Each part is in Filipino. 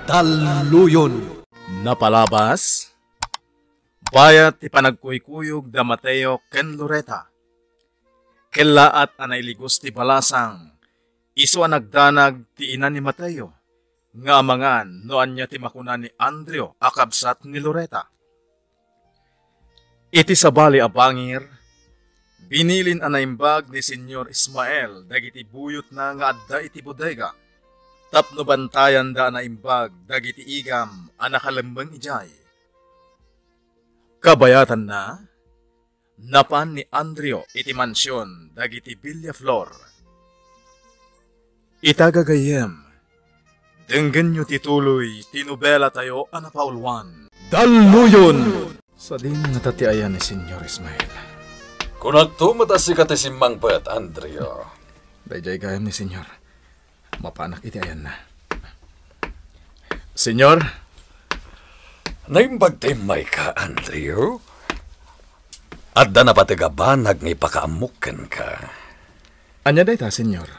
Daluyon. Napalabas, bayat ipanagkuykuyog da Mateo ken Loreta. Kelaat anay ligos ti balasang, iso nagdanag ti ina ni Mateo, nga amangan noan niya ti makuna ni Andreo akabsat ni Loreta. Iti sabali abangir, binilin anaimbag ni Senyor Ismael dagiti buyot na nga adda iti bodega, tapno bantayan da anaimbag dagiti igam anakalembang ijay. Kabayatan na, napan ni Andreo iti mansyon dagiti Villaflor. Itagagayem, denggen nyo tituloy tinubela tayo anapaulwan. Daluyon! Sa din natatiayan ni Senyor Ismael. Kung nagtumata si katisimang pet, Andreo. Dayjay gayam ni Senyor. Mapanak iti ayan na. Senyor? Naimbag timay ka, Andreo? At da napatigabanag ng ipakaamukan ka. Anya day ta, Senyor?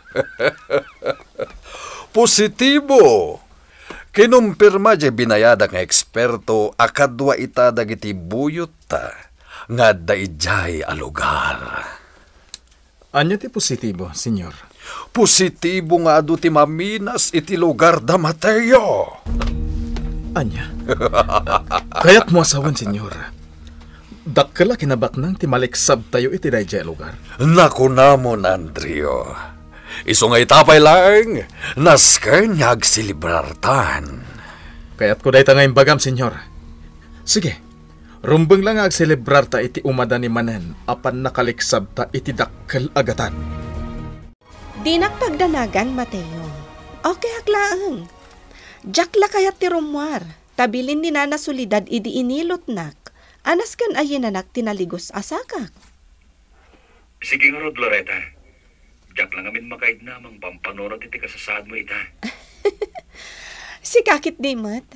Positibo! Kinumpirma di binayada nga eksperto akadwa ita dagiti buyot ta nga daijay a lugar. Anya ti positibo, Senyor? Positibo nga adu ti maminas iti lugar da Mateo. Anya? Kaya't mo asawan, Senyor. Dakkala kinabaknang ti maliksab tayo iti dayjay lugar. Naku namon, Andreo. Iso nga itapay lang, naskay niyag silibrartan. Kaya't ko day ta ngayon bagam, Senyor. Sige, rumbeng lang agselebrar ta iti umada ni manen, apan nakaliksab ta iti dakkel agatan. Di nakpagdanagan, Mateo. Okay, haklaang. Jakla kayat ti rumwar, tabilin ni Nana Solidad idi inilot nak, anas kan ayinanak tinaligos asakak. Sige nga Rod, Loreta. Jak lang amin makaid namang pampanurot iti kasasad mo ita. Si kakit di mat.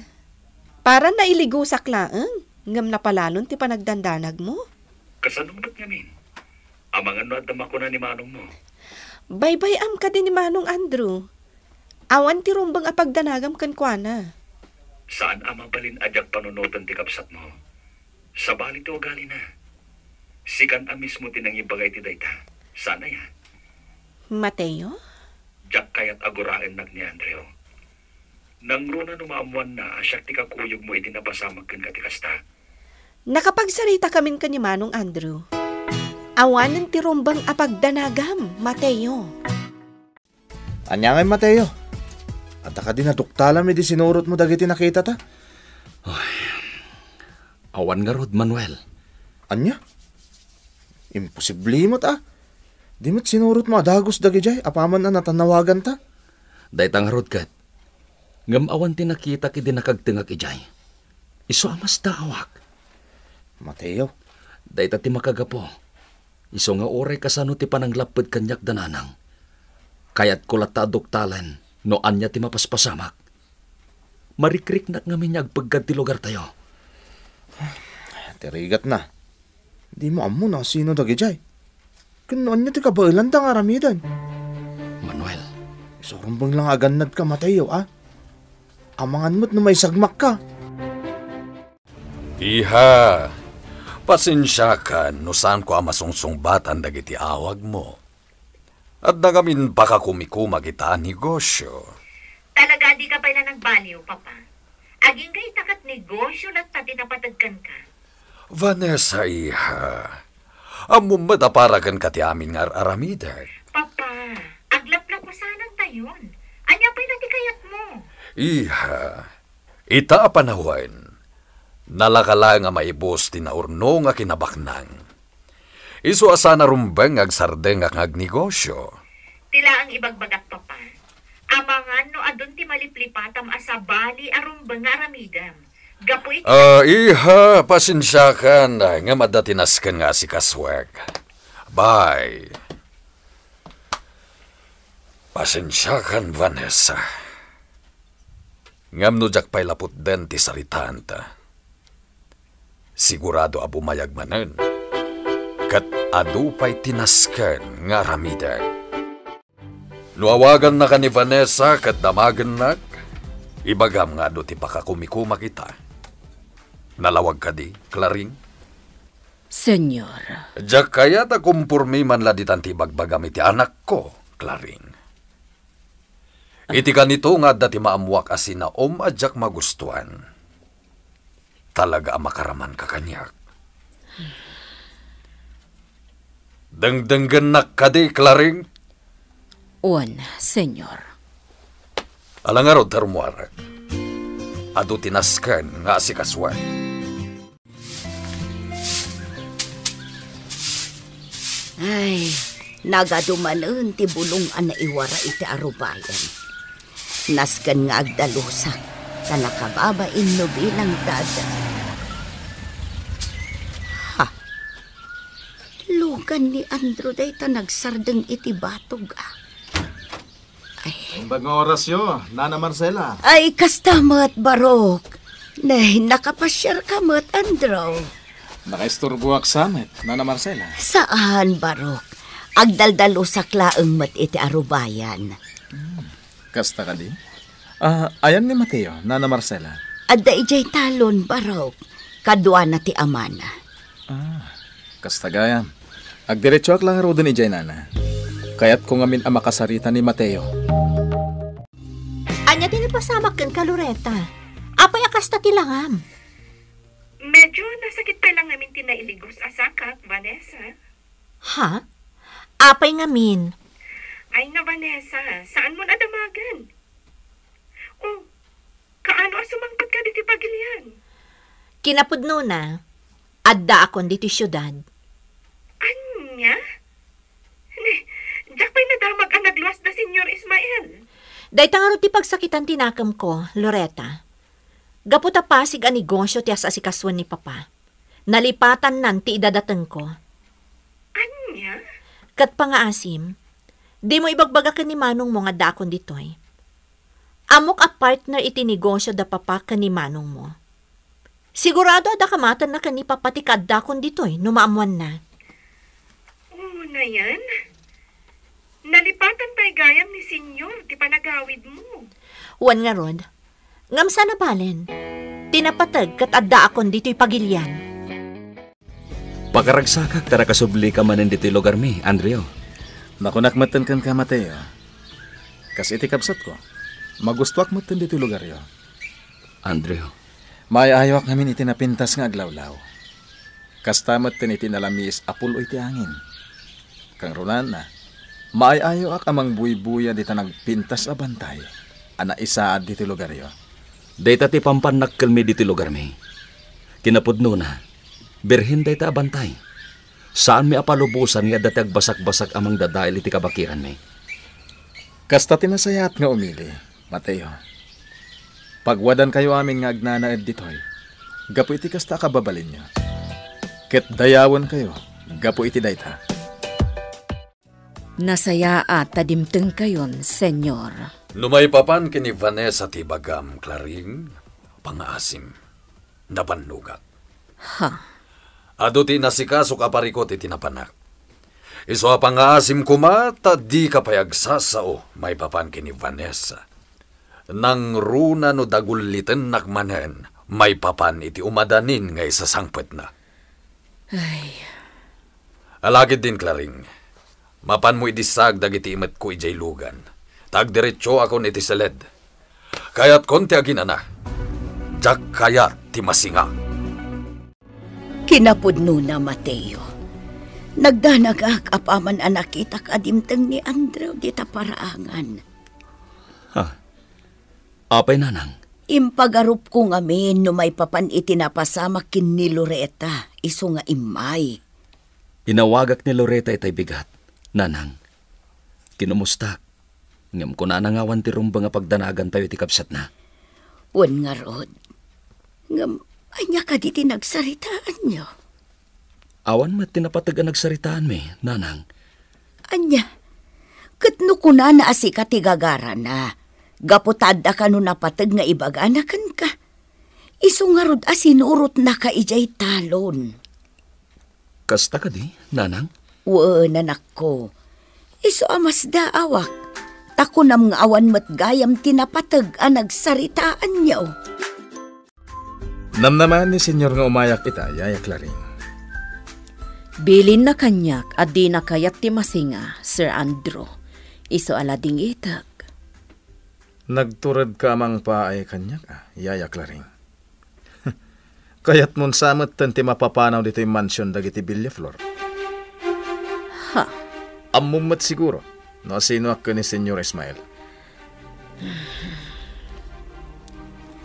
Para nailigusak laang, ngam napalalon ti panagdandanag mo. Kasanong ba't ngamin? Amangan no at damako na ni Manong mo. Baybay am ka din ni Manong Andrew. Awan ti rumbang apagdanagam kan kuana. Saan ama balin ajak panunutan ti kapsat mo? Sa bali ti ugali na. Sikan a mismo tinangibagay ti dayta. Sana ya. Mateo? Jak kayat agurain nag ni Andreo. Nang runa numaamuan na asyak ti kakuyog mo iti napasamag ken katikasta. Nakapagsarita kamin ka ni Manong Andrew. Awanan ti rumbang apagdanagam, Mateo. Anya ngay, Mateo? At ka din natuktalam di sinurot mo dagiti nakita ta? Ay, awan nga Rod, Manuel. Anya? Imposible mo ta. Di mo't sinurot mo adagos dagijay, apaman na natanawagan ta. Daytang Rod kat. Ngam awan ti nakita kidi nakagtingak ijay. Iso amas daawak. Mateo. Dayta ti makagapo. Iso nga oray kasano ti pananglapad kanyak dananang. Kayat kulat ta aduktalan, no anya ti mapaspasamak. Marikrik nak nga minyag pagkad ti lugar tayo. Tirigat na. Di mo amo na sino dagijay. Kanoan niya ti kabailan ta nga ramidan. Manuel. Sorumbang lang aganad ka, Mateo, ah. Amangan mo't na may sagmak ka. Iha, pasensya ka no saan ko amasungsungbatan dagiti awag mo. At nagamin baka kumikumag ita negosyo. Talaga di ka pa na nagbaliw, Papa. Aging kay takat negosyo na tati napatagkan ka. Vanessa, iha. Amumad aparagan ka ti amin nga aramida. Papa, aglaplap mo sanang tayon. Anya pa'y natikayat mo. Iha, ita apanawan. Nalakala nga maibos ti naurno nga kinabaknang. Isu asa na rumbeng agsardeng nga agnegosyo. Tila ang ibagbagak, Papa. Amangan no adun ti maliplipatam asabali arumbeng nga aramidam. Gapuit. Iha, pasensya ka na nga madatinaskan nga si Kaswag. Bye. Pasensya ka, Vanessa. Ngam no jak pa'y lapot den ti saritaan ta. Sigurado abumayag manen. Kat adu pa'y tinaskan nga ramida. Luawagan na ka ni Vanessa kat damagan nak. Ibagam nga do ti pakakumikuma kita. Nalawag ka di, Claring? Senyor. Diyak kaya ta kumpurmi man la ditanti bagbagam iti anak ko, Claring. Iti kanito nga dati maamuak asin na adyak magustuhan. Talaga makaraman ka kanyak. Dengdenggen nak ka di, Claring? Uwan, senyor. Alangarod tarumuarak. Adu tinaskan nga si kaswan. Ay, nagadumanon ti bulong na iwara iti arubayan. Naskan nga agdalusak, ta nakababain no bilang dada. Ha? Lugan ni Andrew day ta nagsardeng iti batog ah. Ang bagong oras yo, Nana Marcela. Ay, kastamat, Barok. Nay, nakapasyar ka mat, Andrew. Nakaisturbo ak samet, Nana Marcela. Saan, Barok? Agdaldalusak laeng mat iti arubayan. Kasta ka di? Ayan ni Mateo, Nana Marcela. Adda ijay talon, Barok. Kadwa na ti amana. Kasta gaya. Agdiretso ak lang rodon ijay, Nana. Kaya't kung amin ang makasarita ni Mateo. Anya din ipasamak kan ka, Loretta. Apay akasta tilangam. Medyo nasakit pa lang namin tinailigos asakak, Vanessa. Ha? Apay ngamin. Ay na, Vanessa, saan mo nadamagan? Oh, kaano asumangpad ka diti pagilian? Kinapudno na. Adda akon diti syudad. Anya? Diyak pa'y nadamag ang nagluwas na Senyor Ismael. Day tangaro ti pagsakitan tinakam ko, Loretta. Gaputa pasig ang negosyo ti asikaswan ni Papa. Nalipatan nan ti idadateng ko. Anya? Kat pangaasim, di mo ibagbagakan ni Manong mo nga dakon ditoy. Amok a partner iti negosyo da Papa kan ni Manong mo. Sigurado ada kamatan na kan ni Papa ti kadakon ditoy numaamuan na. Oo na yan. Nalipatan pa'y gayam ni Senyor, ti panagawid mo. Wan nga rod, ngamsa na balen. Tinapatag kat adda akon dito'y pagilyan. Pagkaragsakak tara kasubli ka manin dito'y lugar mi, Andrea. Nakunakmatan kan ka, Mateo. Kas iti kapsat ko. Magustuak matan dito'y lugar yo. Andrea. May ayawak namin iti napintas nga aglawlaw. Kas tamat tin iti nalamis apul o iti angin. Kang runan na. Maayayo ak amang buy-buya dita nagpintas a bantay. Ana isaad dito lugar yo. Dayta ti pampanak kalmi dito lugar mi. Kinapudno na. Berhin dayta abantay. Saan mi apalubusan nga dati agbasak-basak amang dadail iti kabakiran mi. Kasta tinasayat nga umili, Mateo. Pagwadan kayo amin nga agnanaed ditoy. Gapo iti kasta kababalin nyo. Ket dayawan kayo. Gapo iti dayta. Nasaya at tadimteng kayon, senyor. Numay papan kini Vanessa ti bagam, Claring, pangaasim, napannugat. Ha? Ado ti nasikaso kaparikot iti napanak. Iso pangaasim kuma, di ka payagsasao, may papan kini Vanessa. Nang runa no daguliten nakmanen, may papan iti umadanin ngay sa sangpet na. Ay. Alagid din, Claring. Mapan mo idisag dagiti imet ko ijay lugan. Tagdiretso ako niti seled. Kaya't konti aginana. Jak kaya ti masinga. Kinapudno na, Mateo. Nagdanagak apaman anakita kadimteng ni Andrew dita paraangan. Ha? Apay nanang? Impagarup ko ngamin no may papan itinapasama kin ni Loretta. Iso nga imay. Inawagak ni Loretta itay bigat. Nanang, kinumustak. Ngam ko na nangawan ti rumba nga pagdanagan tayo ti kapsat na. Wan nga rod. Ngam, anya ka di tinagsaritaan nyo. Awan mat tinapatag ang nagsaritaan mi, nanang. Anya, katno ko na naasi ka tigagara na. Gaputada ka no napatag nga ibaganakan ka. Iso nga rod asinurot na ka ijay talon. Kasta ka di, nanang? Waan, anak ko. Iso amas daawak. takunam nga awan met gayam tinapatag ang nagsaritaan niyo. Namnaman ni senyor nga umayak ita, Yaya Claring. Bilin na kanyak at di na kayat ti masinga, Sir Andrew. Iso alading itak. Nagturad ka mang paay kanyak, Yaya Claring. Kayat mon samot ti mapapanaw dito yung mansyon dagiti Villaflor. Ha? Amumat siguro, no sino ako ni Senyor Ismael.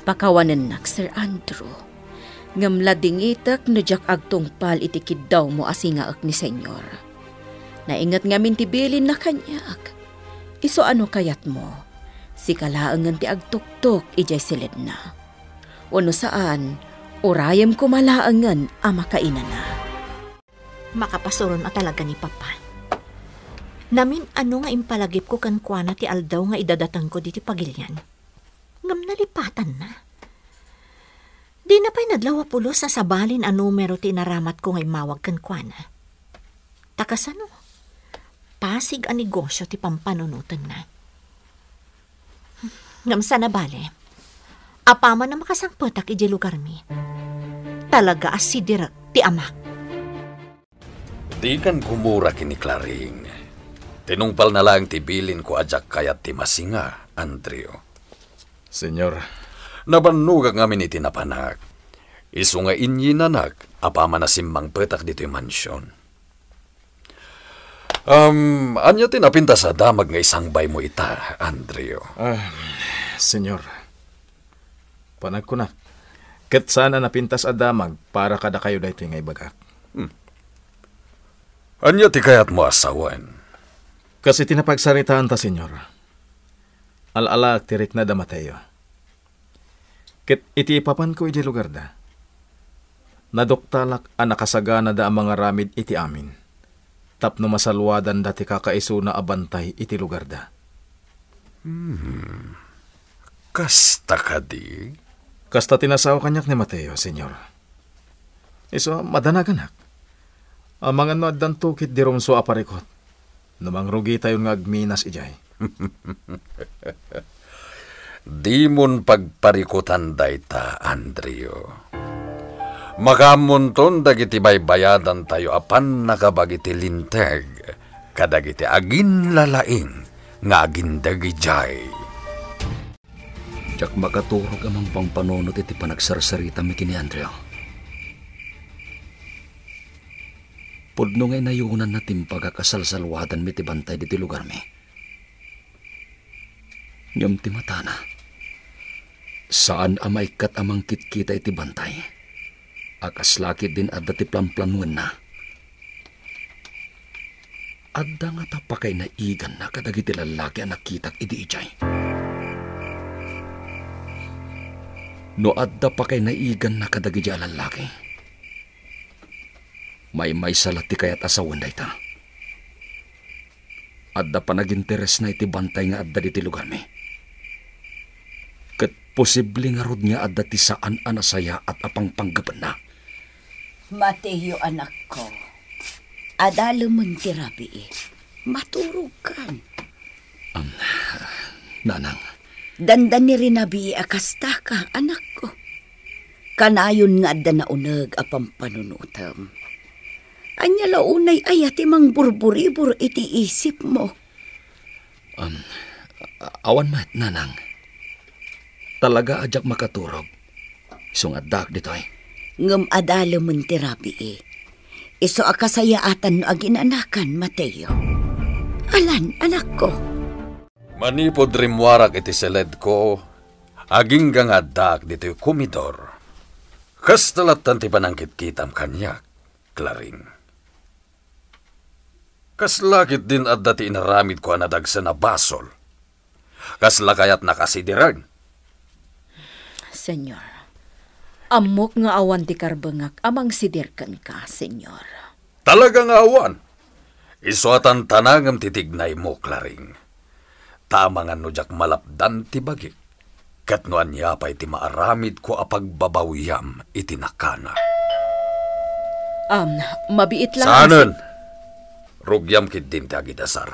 Pakawanan nak, Sir Andrew. Ngamlading itak no jak agtungpal itikid daw mo asinga ak ni Senyor. Naingat ngamin ti bilin na kanyak. Iso ano kayat mo? Si kalaangan ti agtuktok ijay silid na. Uno saan, urayam ko malaangan ama kainan na. Makapasuron at talaga ni Papa. Namin ano nga impalagip ko kankwana ti aldaw nga idadatang ko diti pagilyan. Ngam nalipatan na. Di na pa'y nadlawa pulos sa sabalin a numero ti naramat ko nga imawag kankwana. Takasano? Pasig a negosyo ti pampanunutan na. Ngam sana bale, apaman na makasangpatak iji lugar mi. Talaga as si Direk ti amak. Di kan kumura kini Claring. Tinungpal na lang ti bilin ko ajak kayat ti masinga, Andrew. Senyor. Nabannuga ngamin iti napanak. Isu nga inyinanak, apaman na simbang petak dito yung mansyon. Anya tinapinta sa damag nga isang bay mo ita, Andrew. Senyor. Panag ko na. Kat sana napintas a damag para kada kayo dahito yung ibagak. Anya ti kayat mo asawan? Kasi tinapagsaritaan ta, senyor. Al-ala tirik na damateo. Ket iti ipapan ko iti lugar da. Nadoktalak a nakasagana da ang mga ramid iti amin. Tapno masalwadan dati kakaiso na abantay iti lugar da. Kasta ka di? Kasta tinasaw kanyak ni Mateo, senyor. Iso, madanaganak. Ang mga noaddan tukit di rumso aparikot. Namang rugi tayo nga agminas ijay. Di mon pagparikutan dayta, Andrew. Makamunton dagiti baybayadan tayo apan nakabagiti linteg, kadagiti agin lalaing, nga agin dagijay. Jak makaturog amang pangpanunot iti panagsarsarita mi kini Andrew. Pudno ngay nayunan natin pagkakasalsalwadan mi ti bantay diti lugar mi. Ngam ti matana. Saan amaikat amang kitkita iti bantay? Akas lakit din adda ti plamplanwen na. Adda nga tapakay na igan na kadagiti lalaki ang nakitak iti ijay. No adda pa kay naigan na kadagiti lalaki. May salat ti kayat asawan da ita. Adda pa nag-interes na iti bantay nga adda diti lugar mi. Kat posible nga rod nga adda ti saan anasaya at apang panggaban na. Mateo, anak ko. Adalo mon ti rabi. Maturog kan. Nanang. Dandan ni rinabi akasta ka, anak ko. Kanayon nga adda na uneg apang panunutam. Anya launay ayat imang burburibur iti isip mo. Awan mat, nanang. Talaga ajak makaturog. Isong adak ditoy. Ngam adalo mon ti rabi. Iso akasayaatan no aginanakan, Mateo. Alan, anak ko. Manipod rimwarak iti seled ko, aging nga adak dito'y kumidor. Kastalatan ti panangkit kitam kanyak, Claring. Kaslakit din adda ti inaramid ko anadagsa na basol. Kasla kayat nakasidiran. Senyor, amok nga awan ti karbengak amang sidirkan ka, senyor. Talaga nga awan. Isuatan tanangam titignay mo, Claring. Tama nga no jak malapdan ti bagi. Kat no anya pa iti maaramid ko apagbabawiyam iti nakana. Mabiit lang. Sanon! Rugyam kit din ti agidasar.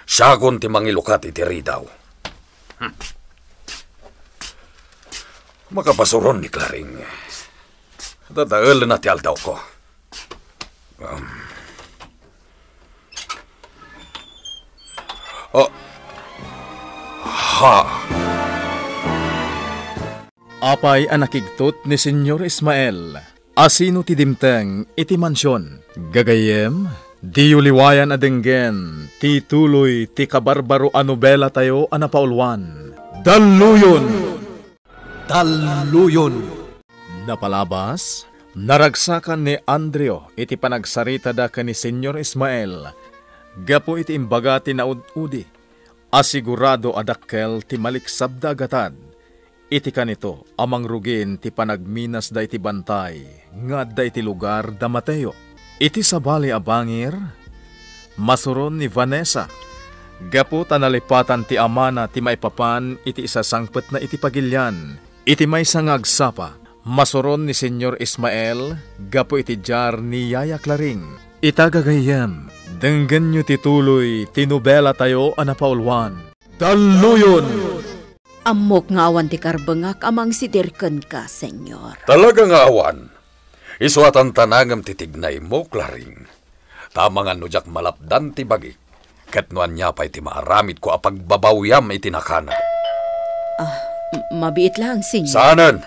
Siya ti mangilukat iti ridaw. Makapasuron ni Klaring. Dadael na ti aldaw ko. Apay ang nakigtot ni Senyor Ismael. Asino ti dimteng iti mansyon. Gagayem, di uliwayan adenggen, ti tuloy ti kabarbaro a nobela tayo a napaulwan. Daluyon! Daluyon! Napalabas, naragsakan ni Andreo iti panagsarita da ka ni Senyor Ismael. Gapo iti imbaga ti naud-udi. Asigurado adakkel ti maliksab da agatad. Iti kanito amang rugin ti panagminas da iti bantay nga da iti lugar da Mateo. Iti sabali abangir, masuron ni Vanessa. Gapu tanalipatan ti amana ti maipapan iti isasangpet na iti pagilyan. Iti may sangagsapa, masuron ni Senyor Ismael, gapu iti jar ni Yaya Klaring. Itagagayam, denggan nyo tituloy, tinubela tayo anapaulwan. Daluyon! Amok nga awan ti karbengak amang sidirken ka, Senyor. Talaga nga awan. Isuatan tanangam titignay mo, Klaring. Tama nga nujak malapdan ti bagi. Ketnuan niya pa iti maaramid ko apagbabawyam iti nakana. Mabiit lang, Senyor. Saanan?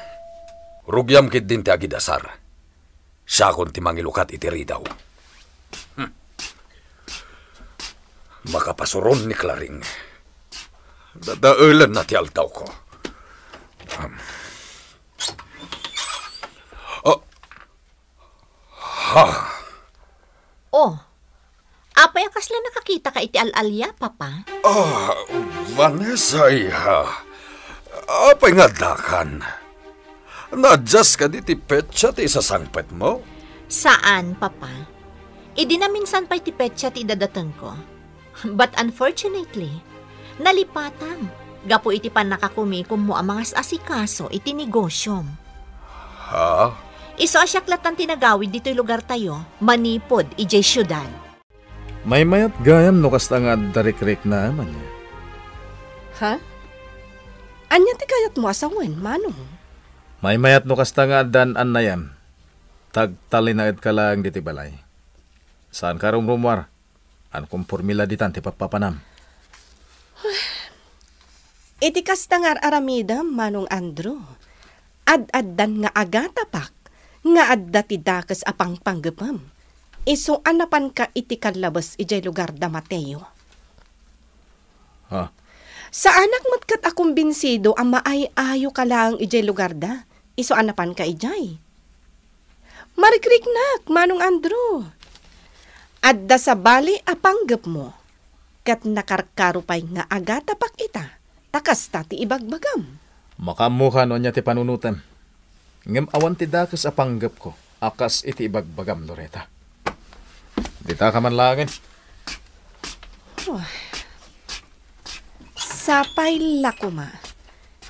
Rugyam kit din ti agidasar. Siya ti mangilukat iti ridaw. Makapasuron ni Klaring. Dadaulan na ti altaw ko. Apay akasla nakakita ka iti alalya, Papa? Vanessa, iha. Apay nga dakan. Na-adjust ka di ti petsa ti isasangpet mo? Saan, Papa? Idi na minsan pa iti petsa ti idadatang ko. But unfortunately, nalipatam. Gapo iti pan nakakumikom mo ang mga asikaso iti negosyom. Ha? Iso asyaklatan tinagawid dito'y lugar tayo, manipod, ijay syudad. May mayat gayam no kasta nga darik-rik na man niya. Ha? Anya ti kayat mo asawen, manong? May mayat no kasta nga dan anayam. Tagtalinaid ka lang diti balay. Saan ka rumrumwar? An kung formula ditan ti papapanam. Iti kastangar aramidam, manong Andrew. Ad-addan nga agatapak, nga adda ti dakas apang panggapam. Iso anapan ka iti kanlabas ijay lugar da Mateo. Ha? Sa anak matkat akong binsido ang maay-ayo ka lang ijay lugar da. Iso anapan ka ijay. Marikriknak, manong Andrew. Adda sa bali apanggap mo. Kat nakarkarupay nga agatapak ita. Takas ti ibagbagam. Makamuha no niya ti panunutan. Ngem awan ti dakas apanggap ko. Akas iti ibagbagam, Loretta. Dita ka man langin. Sapay lakuma.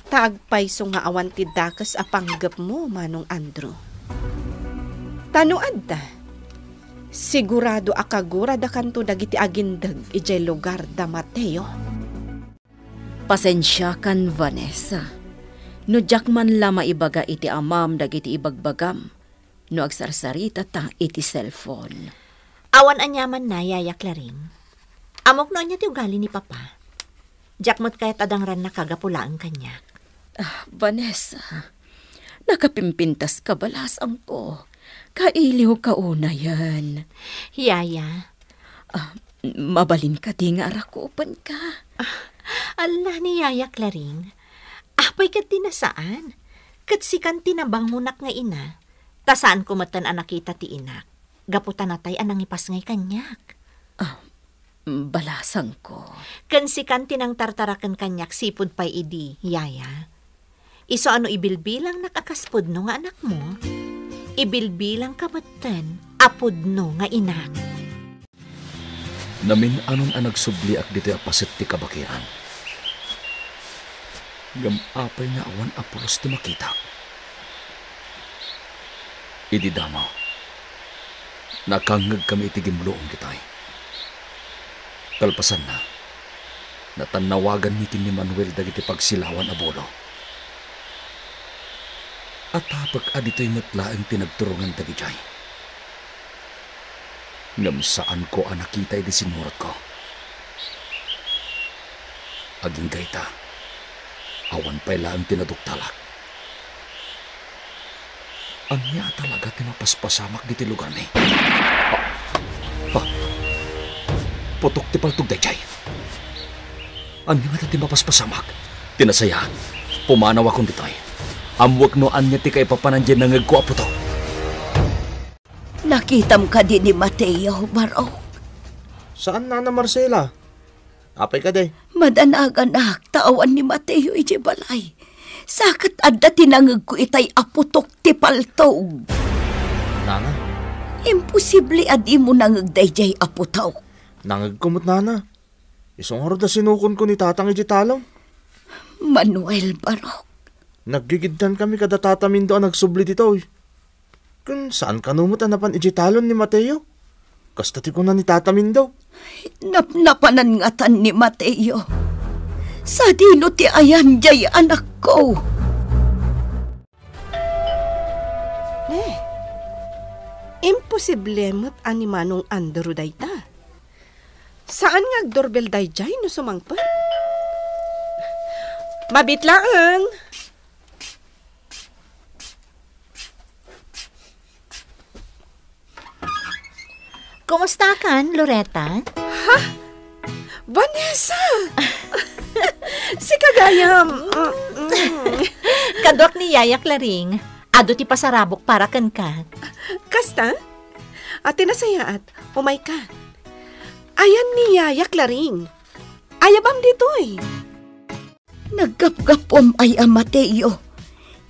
Taagpay so nga awan ti dakas apanggap mo, manong Andrew. Tanuad da. Sigurado akagura da kanto dagiti agindag ijay lugar da Mateo. Pasensya kan, Vanessa. No jak man la maibaga iti amam dagiti ibagbagam. No agsarsarita ta iti cellphone. Awan anyaman na, Yaya Klaring. Amok no niya ti ugali ni Papa. Jakmot kayat adangran na kagapulaan kanya. Vanessa, nakapimpintas ka balasang ko. Kailiw ka una yan. Yaya. Mabalin ka di nga arakupan ka. Allah ni Yaya Klaring. Apay kat tinasaan. Kat sikan tinabang munak nga ina. Tasaan kumatan anakita ti inak. Gaputan natay anang ipas ngay kanyak. Balasang ko. Kansikan tinang tartarakan kanyak sipod pay idi, Yaya. Iso ano ibilbilang nakakaspod no nga anak mo? Ibilbilang kamatan, apod no nga inak. Namin anon ang nagsubli ak dito apasit ti kabakiran. Gamapay nga awan apulos ti makita. Idi damaw. Nakangag kami iti gimloong kitay. Kalpasan na, Natanawagan mitin ni Manuel dagiti pagsilawan abolo. At hapag adito'y matlaang tinagturungan dagijay. Ngam saan ko ang nakita di sinurot ko. Aging gaita, awan pa'y laang tinaduktalak. Anya talaga tinapaspasamak di lugar ni. Putok ti paltog dayjay. Anya nga ti mapaspasamak. Tinasaya, pumanaw akong ditoy. Amwag no anya ti kay papanandyan nangag ko aputok. Nakitam ka din ni Mateo, Barok. Saan, Nana Marcela? Apay ka day. Madanagan tawan ni Mateo iti balay. Sakat adda tinangag ko itay aputok ti paltog. Nana? Imposible adi mo nangag dayjay aputaw. Nangag kumot, Nana. Isong harod na sinukon ko ni tatang iti talaw. Manuel, Barok. Naggigiddan kami kada tatamindo ang nagsubli dito. Kung saan kanumot anapan iti talon ni Mateo? Kasta ti ko na ni tatamindo. Napnapanan nga tan ni Mateo. Sa dino ti ayan jay anak ko. Imposible mo't ani Manong Andrew dayta. Saan nga agdoorbell dayjay no sumangpa? Mabitlaang! Kumusta kan, Loretta? Ha? Vanessa! Si Kagayam! Kadok ni Yaya Claring. Ado ti pasarabok para kan ka. Kasta? Ate nasaya at umay ka. Ayan ni Yaya Claring. Ayabam dito'y. Naggapgapom ay Mateo.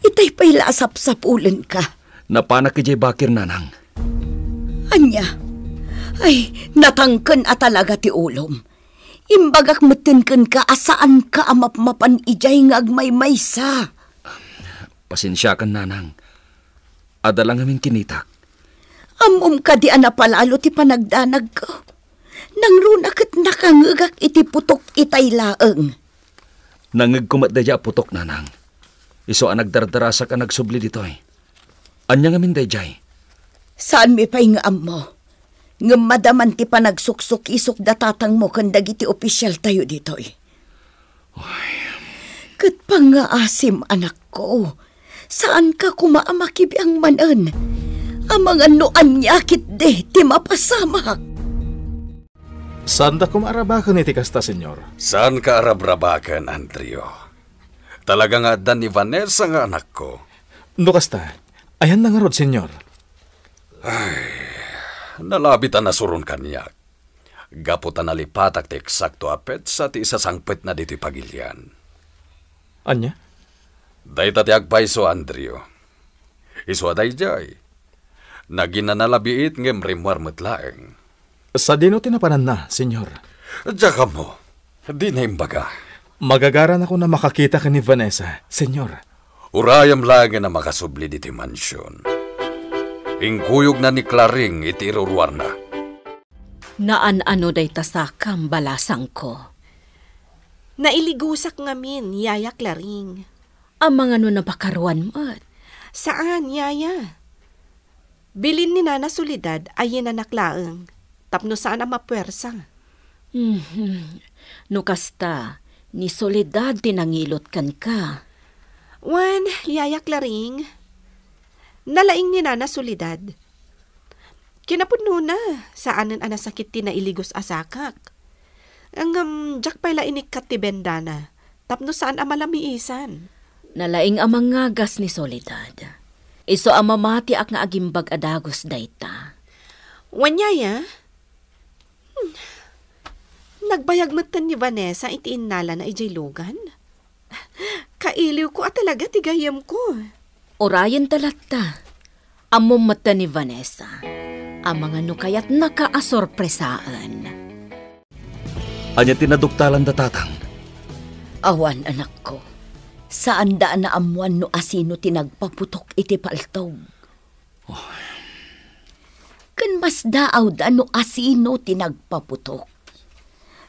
Itay pa'y lasap-sapulan ka. Napanak kay Bakir, Nanang. Anya? Ay, natangken a talaga ti ulom. Imbagak metenken ka asaan ka amapmapan ijay nga agmaymaysa. Pasensya kan, Nanang. Adalang aming kinitak. Amom ka di anapalalo ti panagdanag ko. Nang runakit nakangagak iti putok itay laeng. Nangag kumatdaya putok, Nanang. Iso ang nagdardarasa ka nagsubli dito'y. Anya nga min dayjay. Saan mi pa'y nga mo? Nga madaman ti panagsuksok-isok datatang mo kandag iti opisyal tayo dito'y. Kat pa nga asim, anak ko. Saan ka kumaamakibiyang manan? Amang anoan yakit de, ti mapasamak. Saan da kumarabakan iti kasta, senyor? Saan ka arabrabakan, Andrio? Talaga nga dan ni Vanessa nga anak ko. No kasta, ayan na nga rod, senyor. Ay, nalabitan na surun kanyak. Gaputan nalipatak ti eksakto apet sa ti isasangpet na dito'y pagilyan. Anya? Dayta ti agpaiso, Andrio. Iswa dayjay. Naginanalabiit ngem rimwar metlaeng. Sa dino tinapanan na, senyor. Diyan mo, di na imbaga. Magagaran ako na makakita ka ni Vanessa, senyor. Urayam lagi na makasubli diti mansyon. Ingkuyog na ni Claring iti iruruar na. Naan-ano day tasakam balasang ko. Nailigusak ngamin, Yaya Claring. Ang mga no napakaruan mo. Saan, Yaya? Bilin ni Nana Solidad ay nanaklaeng. Tapno saan ang mapwersa? No kasta, ni Soledad tinangilot kan ka. Wan, Yaya Claring. Nalaing ni Nana Solidad. Kinapudno na, saanan anasakit ti na iligos asakak. Ang jak pala inikat ti bendana. Tapno saan ang malamiisan? Nalaing amang ngagas ni Soledad. Iso ang mamati ak nga agimbag adagos dayta. Wanyaya? Nagbayag matan ni Vanessa iti innala na ijay lugan? Kailiw ko at talaga tigayam ko. Orayan talatta. Amom mata ni Vanessa. Ang mga nukayat nakaasorpresaan. Anya tinaduktalan datatang. Awan, anak ko. Saan daan na amuan no asino tinagpaputok iti paltog? Kan mas daaw da no asino tinagpaputok.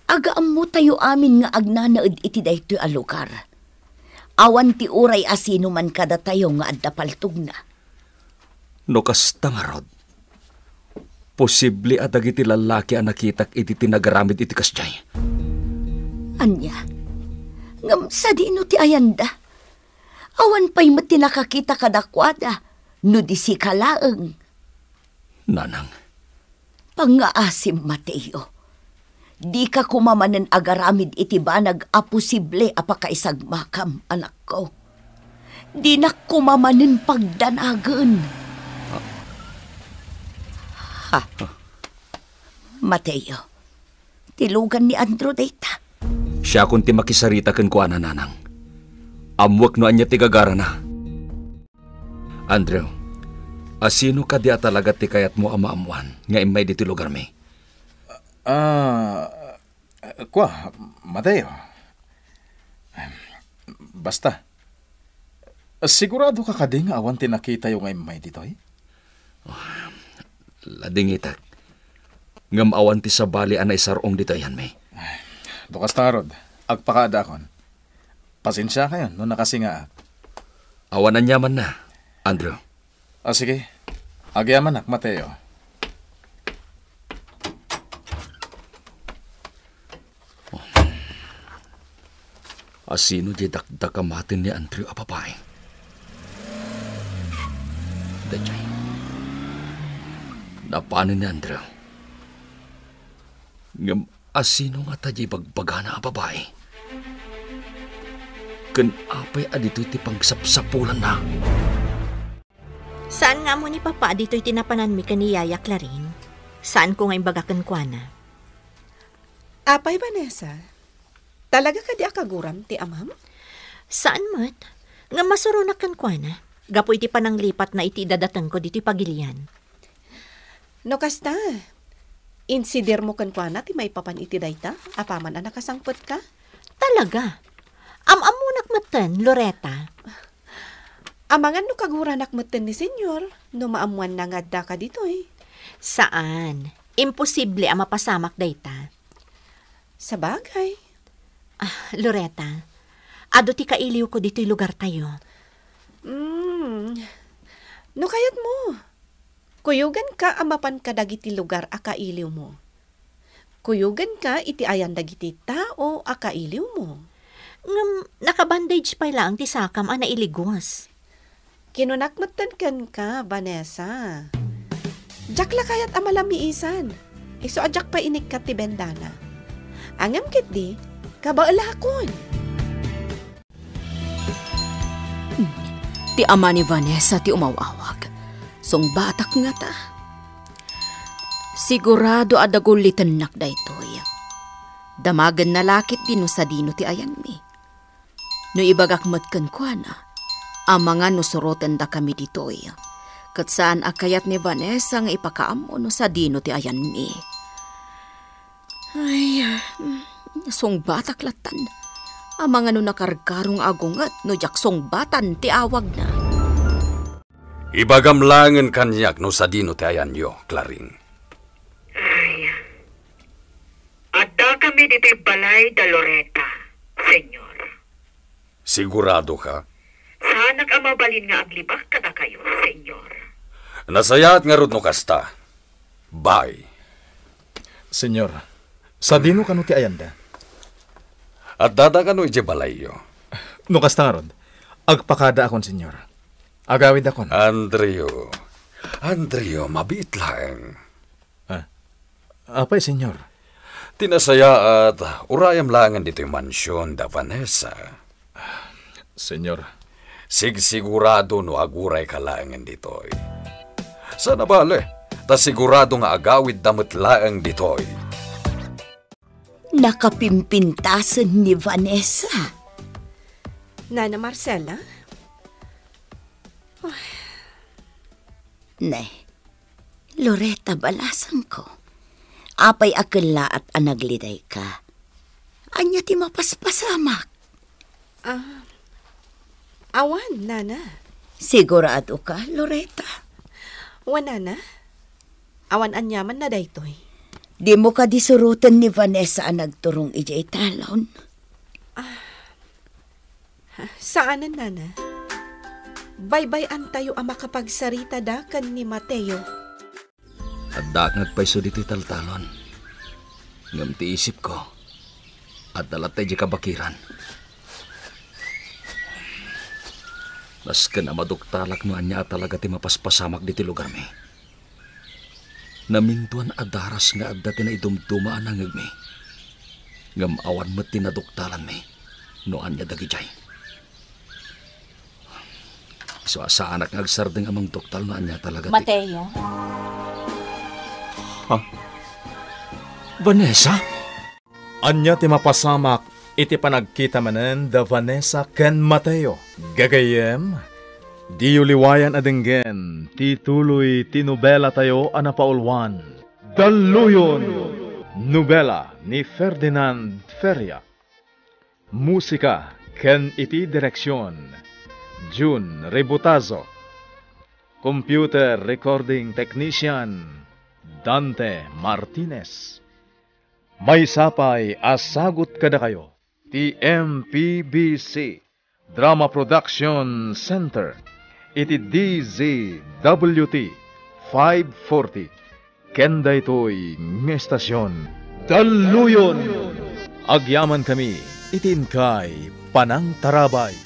Agaam mo tayo amin nga agnanaed iti daytoy a lugar. Awan ti uray asino man kada tayo nga adda paltog na. No kasta nga rod, posible adag iti lalaki ang nakitak iti tinagaramid iti kasjay. Anya, ngam sa di no ti ayanda. Awan pa'y mati nakakita kadakwada, no di si kalaeng. Nanang. Pangaasim, Mateo. Di ka kumamanen agaramid iti banag a posible apakaisagmakam, anak ko. Di na kumamanen pagdanagan. Ha? Mateo, tilugan ni Andrew dayta. Siya kung ti makisarita ken kuana, nanang. Amwak no anya ti gagara na. Andrew, asino ka di talaga ti kayat mo amaamuan nga imay diti lugar mi? Mateo. Basta. Sigurado ka kading awan tinakita yung ngay dito eh? Lading itak. Ngam awan ti sabali anay sarong dito yan may. Dukas tarod, agpakaada kon. Pasensya kayo, no nakasinga. Awanan yaman na, Andrew. Sige. Agyaman ak, Mateo. Asino di dakdakamatin ni Andrew a babae? Dajay. Napanin ni Andrew. Ngam asino nga tayo bagbagana a babae? Kan apay adito iti pagsapsapulan na. Saan nga mo ni Papa dito'y tinapanan mi kaniyaya Clarin? Saan ko nga'y bagakan kwa na? Apay, Vanessa? Talaga ka di akaguram, ti amam? Saan mat? Nga masurunakan kwa na. Gapo iti panang lipat na iti dadatang ko dito'y pagilian. No kasta, insider mo kan kwa na ti may papan iti dayta? Apaman ang nakasangpot ka? Talaga? Amamunak matan, Loretta. Amangan no kaguranak matan ni senyor, no maamuan na nga da ka dito eh. Saan? Imposible ang mapasamak dayta. Sa bagay. Loretta, ado ti kailiw ko dito'y lugar tayo. No kayat mo. Kuyugan ka amapan ka dagiti lugar akailiw mo. Kuyugan ka iti ayan dagiti tao akailiw mo. Nakabandage pa lang ti sakam ang nailigos. Kinunakmatan kan ka, Vanessa. Jak la kayat amalamiisan. Iso ajak pa inik ka ti bendana. Angam kit di, kabaala-kon. Ti ama ni Vanessa ti umawawag. Song batak nga ta. Sigurado adagulitan nak daytoy. Damagan na lakit din sa dino ti ayan mi. No ibagakmat kan kwa na, ang mga nusurotan da kami ditoy. Kat saan akayat ni Vanessa nga ipakaamo no sa dino ti ayan mi. Ay, song batak latan. Ang mga no nakargarong agungat no jaksong batan ti awag na. Ibagamlangan kanyak no sa dino ti ayan yo, Claring. Ay, adda kami dito'y balay da Loretta, senyor. Sigurado ka? Sanak ang mabalin nga aglibak kada kayo, senyor. Nasayat nga rod no kasta. Bye. Senyor, sa dino ka no ti ayanda? At dada ka no iti balay yo. No kasta nga rod, agpakada akon, senyor. Agawid akon. Andrio, mabit lang. Apay, senyor? Tinasaya at urayam langan dito yung mansyon da Vanessa. Senyor. Sigurado no aguray ka langan ditoy. Sana bale, ta sigurado nga agawid damit laang ditoy. Nakapimpintasan ni Vanessa. Nana Marcela? Nay, Loretta, balasan ko. Apay akala at anagliday ka. Anya ti mapaspasamak. Awan, Nana. Sigurado ka, Loretta? Wan, Nana. Awan anyaman na daytoy. Di mo ka disurutan ni Vanessa ang nagturong ijay talon. Saan na, nana? Baybay-an tayo ang makapagsarita da kan ni Mateo. At daknag pa'y suditi taltalon. Ngam ti isip ko. At dalatay di kabakiran. Mas ka na maduktalak no anya talaga ti mapaspasamak di ti lugar mi. Namintuan adaras nga adda ti naidumdumaan ang mi. Ngam awan mo tinaduktalan mi. No anya dagijay. So sa anak ng agsardeng amang doktal na anya talaga. Mateo? Ha? Vanessa? Anya ti mapasamak iti panagkita manen da Vanessa ken Mateo. Gagayem, di uliwayan adenggen ti tuloy ti nobela tayo anapaulwan. Daluyon! Nobela ni Ferdinand Feria. Musika ken iti direksyon June Rebutazo. Computer Recording Technician Dante Martinez. May sapay asagot kada kayo ti MPBC Drama Production Center iti DZWT 540 kenda ito'y ngestasyon Daluyon. Agyaman kami itin kay Panang Tarabay.